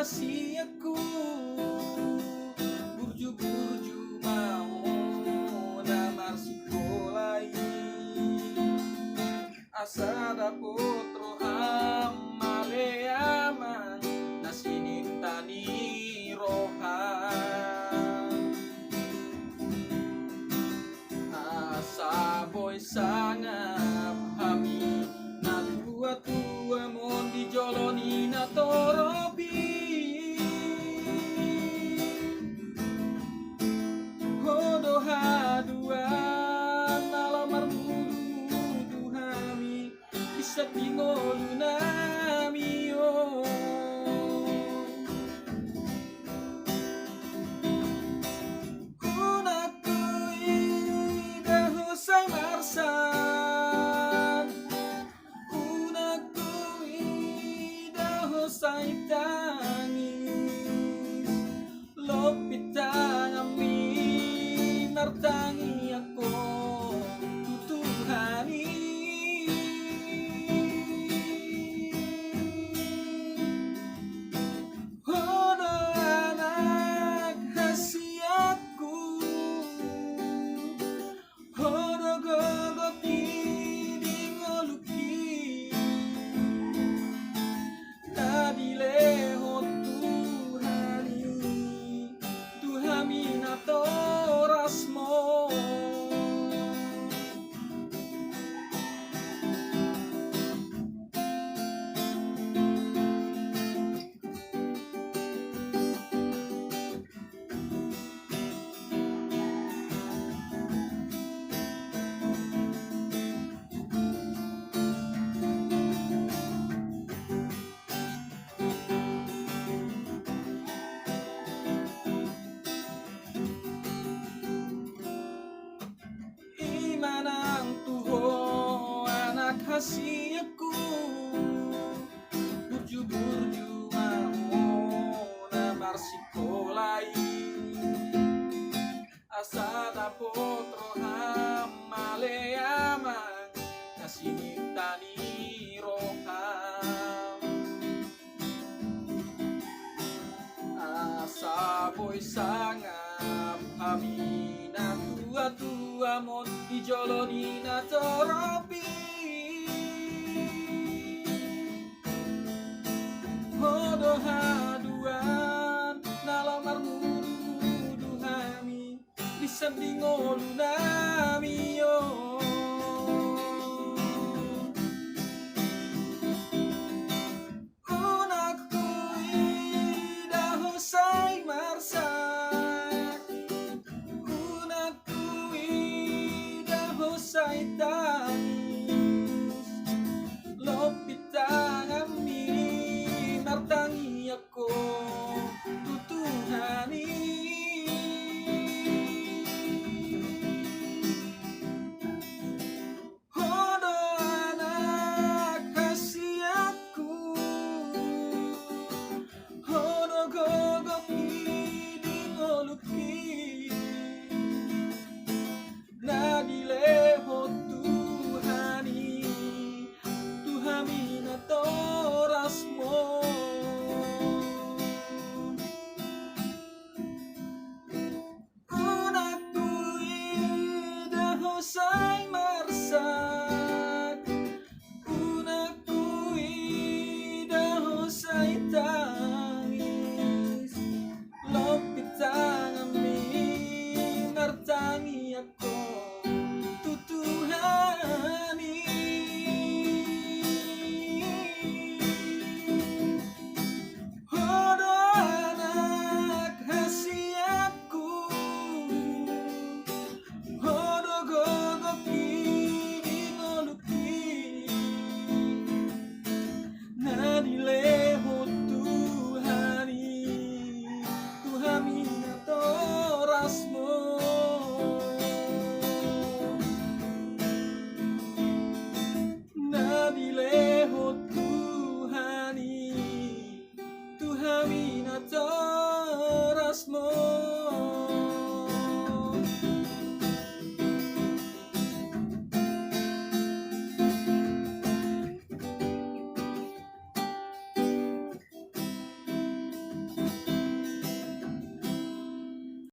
kasih aku burju-burju mau namar sikolai asada potro amale amang nasinintani rohan asa boy sangap hami na tua-tua mon di joloni na toropi hodo haduan nalamar mudu hami bisa pingolu nami oh Say marsan unaku ida hosay tangis lopitang ami martangi ako tutuhani hodo anak hasiatku Manang tuho anak hasiaku burju-burju mau namar sikolai asada potro hamale amang nasinintani roham asa boy sangap hamina tua mon di joloni na toropi hodo haduan nalamar mudu hami bisa dingoluna